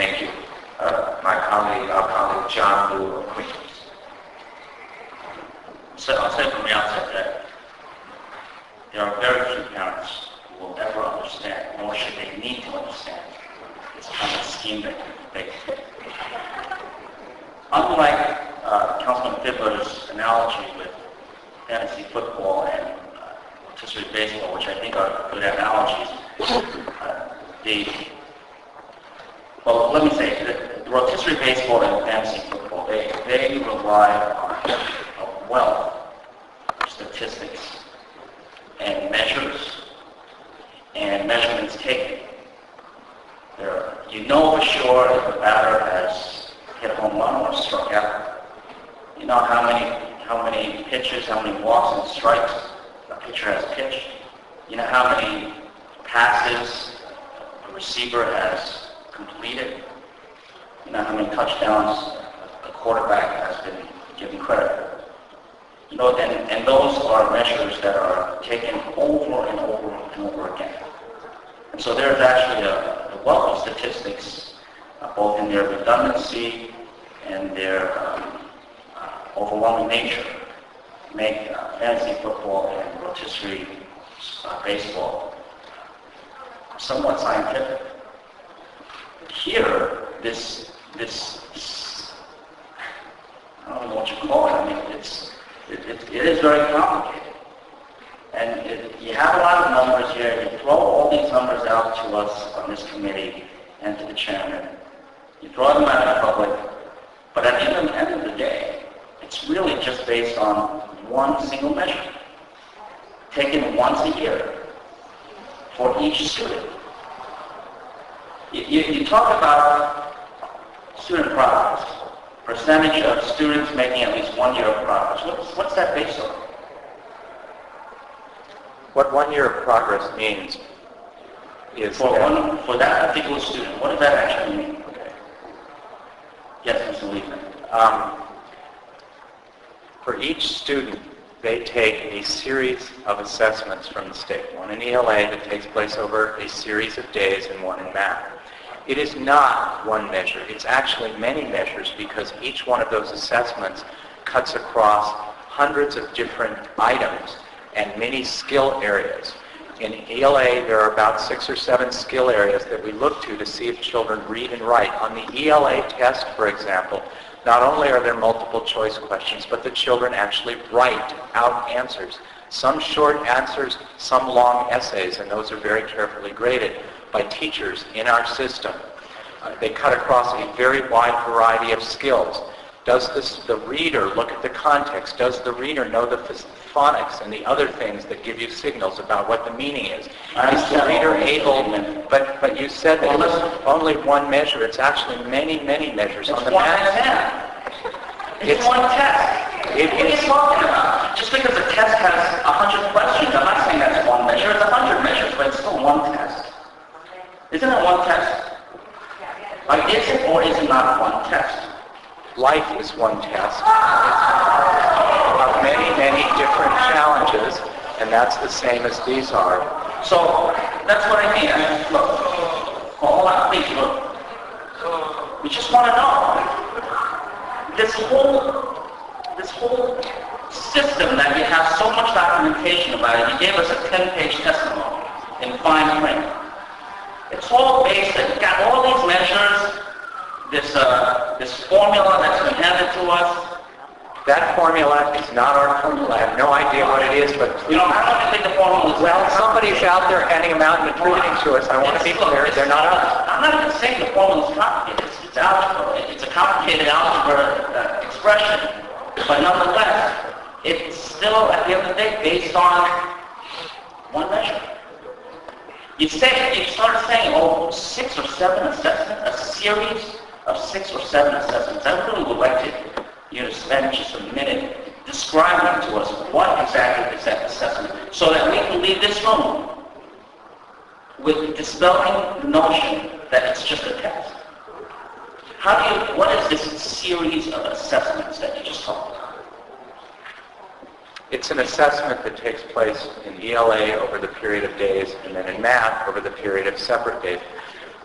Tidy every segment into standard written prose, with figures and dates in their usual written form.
Thank you. Our colleague John Blue of Queens. So I'll say from the outset that there are very few parents who will ever understand, nor should they need to understand, this kind of scheme that they unlike Councilman Fiddler's analogy with fantasy football and rotisserie baseball, which I think are good analogies, let me say, the rotisserie baseball and fantasy football, they rely on a wealth of statistics and measures and measurements taken. You know for sure if the batter has hit a home run or struck out. You know how many pitches, how many walks and strikes a pitcher has pitched. You know how many passes a receiver has completed. You know how many touchdowns a quarterback has been given credit. You know, and those are measures that are taken over and over and over again. And so there's actually a wealth of statistics, both in their redundancy and their overwhelming nature, make fantasy football and rotisserie baseball somewhat scientific. Here, this I don't know what you call it. I mean, it is very complicated. And you have a lot of numbers here. You throw all these numbers out to us on this committee and to the chairman. You throw them out in public. But at the end of the day, it's really just based on one single measure, taken once a year for each student. You talk about student progress, percentage of students making at least 1 year of progress. What's that based on? What 1 year of progress means is for that particular student, what does that actually mean? Okay. Yes, Mr. Liebman. For each student, they take a series of assessments from the state. One in ELA that takes place over a series of days and one in math. It is not one measure. It's actually many measures because each one of those assessments cuts across hundreds of different items and many skill areas. In ELA, there are about 6 or 7 skill areas that we look to see if children read and write. On the ELA test, for example, not only are there multiple choice questions, but the children actually write out answers. Some short answers, some long essays, and those are very carefully graded by teachers in our system. They cut across a very wide variety of skills. Does the reader look at the context? Does the reader know the phonics and the other things that give you signals about what the meaning is? Is the reader able, but you said that it was only one measure. It's actually many, many measures on the math. It's one test. What are you talking about? Just because a test has 100 questions, I'm not saying that's one measure. It's 100 measures, but it's still one test. Isn't it one test? Is it or is it not one test? Life is one test of many, many different challenges, and that's the same as these are. So that's what I mean. Look, hold on, please, look. We just want to know. This whole system that you have so much documentation about it, you gave us a 10-page testimony in fine print. It's all based, you've got all these measures, this formula that's been handed to us. That formula is not our formula. I have no idea what it is, but please. I don't think the formula is... Well, somebody's out there handing them out and attributing to us. I want to be clear, they're not us. I'm not even saying the formula is complicated. It's algebra. It's a complicated algebra expression. But nonetheless, it's still, at the end of the day, based on one measure. You started saying, 6 or 7 assessments, a series of 6 or 7 assessments. I really would like you to spend just a minute describing to us what exactly is that assessment, so that we can leave this room with dispelling the notion that it's just a test. What is this series of assessments that you just talked about? It's an assessment that takes place in ELA over the period of days, and then in math over the period of separate days.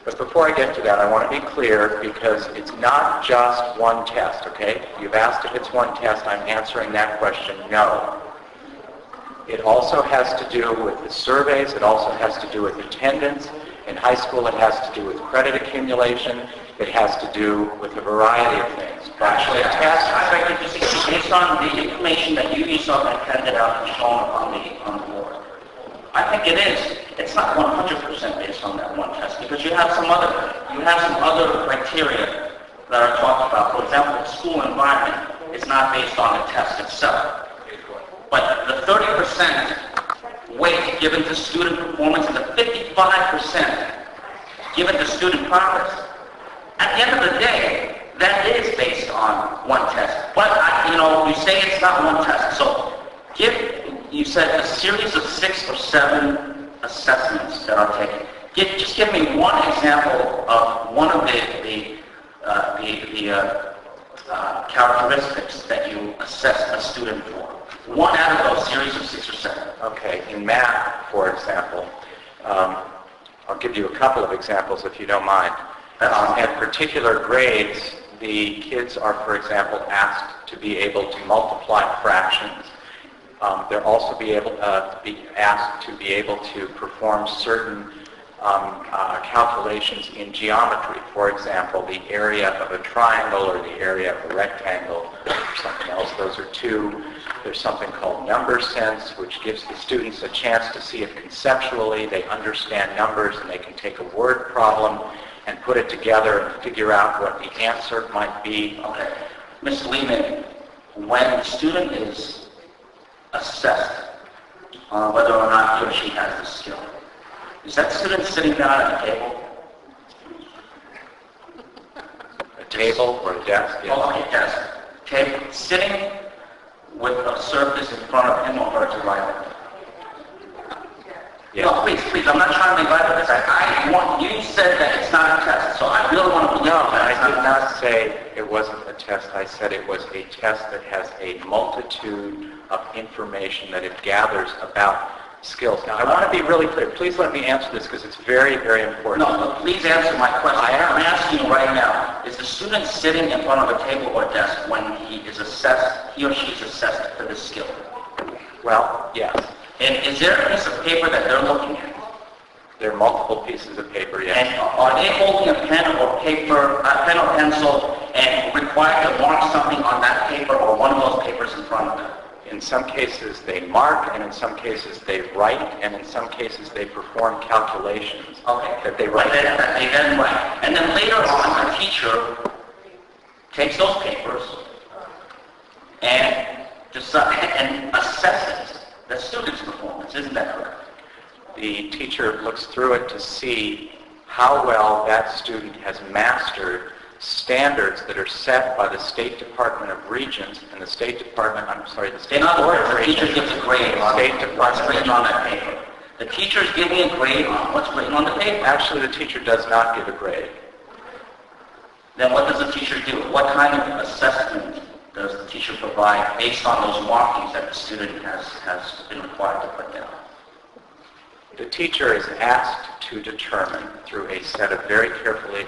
But before I get to that, I want to be clear because it's not just one test, okay? You've asked if it's one test. I'm answering that question, no. It also has to do with the surveys. It also has to do with attendance. In high school, it has to do with credit accumulation. It has to do with a variety of things. Actually, a test, I beg to disagree. Based on the information that you yourself have handed out and shown on the board, I think it is. It's not 100% based on that one test because you have some other criteria that are talked about. For example, the school environment is not based on the test itself. But the 30% weight given to student performance and the 55% given to student progress, at the end of the day, that is based on one test. But, you say it's not one test. So you said a series of 6 or 7 assessments that are taken. Just give me one example of one of the characteristics that you assess a student for. One out of those series of 6 or 7. Okay, in math, for example, I'll give you a couple of examples if you don't mind. At particular grades, the kids are, for example, asked to be able to multiply fractions. They'll also be asked to be able to perform certain calculations in geometry. For example, the area of a triangle or the area of a rectangle or something else. Those are two. There's something called number sense, which gives the students a chance to see it conceptually. They understand numbers and they can take a word problem and put it together and figure out what the answer might be. Okay. Ms. Liebman, when the student is assessed on whether or not he or she has the skill, is that student sitting down at a table? A table or a desk? Yes. Oh, okay, desk. Table. Sitting with a surface in front of him or her to write it. Yes. No, please, I'm not trying to be right with this. You said that it's not a test, so I really want to believe No, that I did not say it wasn't a test. I said it was a test that has a multitude of information that it gathers about skills. Now, I want to be really clear. Please let me answer this because it's very, very important. No, please answer my question. I'm asking you right now, is the student sitting in front of a table or desk when he or she is assessed for this skill? Well, yes. And is there a piece of paper that they're looking at? There are multiple pieces of paper, yes. And are they holding a pen or pencil and required to mark something on that paper or one of those papers in front of them? In some cases they mark, and in some cases they write, and in some cases they perform calculations. Okay. That they write. That they then write. And then later on, the teacher takes those papers and assesses the student's performance. Isn't that correct? The teacher looks through it to see how well that student has mastered standards that are set by the State Department of Regents and the State Department, the State In other Board words, of the teacher Regents. gives a grade on what's written on that paper. The teacher is giving a grade on what's written on the paper. Actually, the teacher does not give a grade. Then what does the teacher do? What kind of assessment does the teacher provide based on those markings that the student has been required to put down? The teacher is asked to determine through a set of very carefully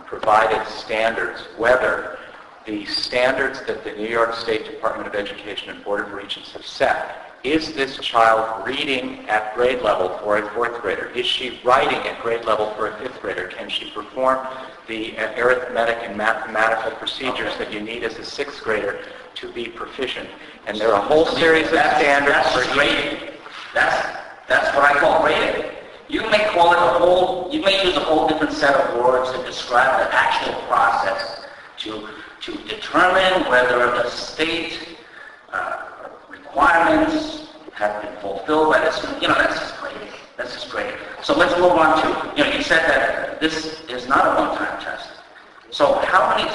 provided standards whether the standards that the New York State Department of Education and Board of Regents have set, is this child reading at grade level for a fourth grader? Is she writing at grade level for a fifth grader? Can she perform the arithmetic and mathematical procedures that you need as a sixth grader to be proficient? And there are a whole series of standards for grading. That's what I call grading. You may call it you may use a whole different set of words to describe the actual process to determine whether the state requirements have been fulfilled by this. That's just grading. That's just grading. So let's move on to, you said that this is not a one-time test. So how many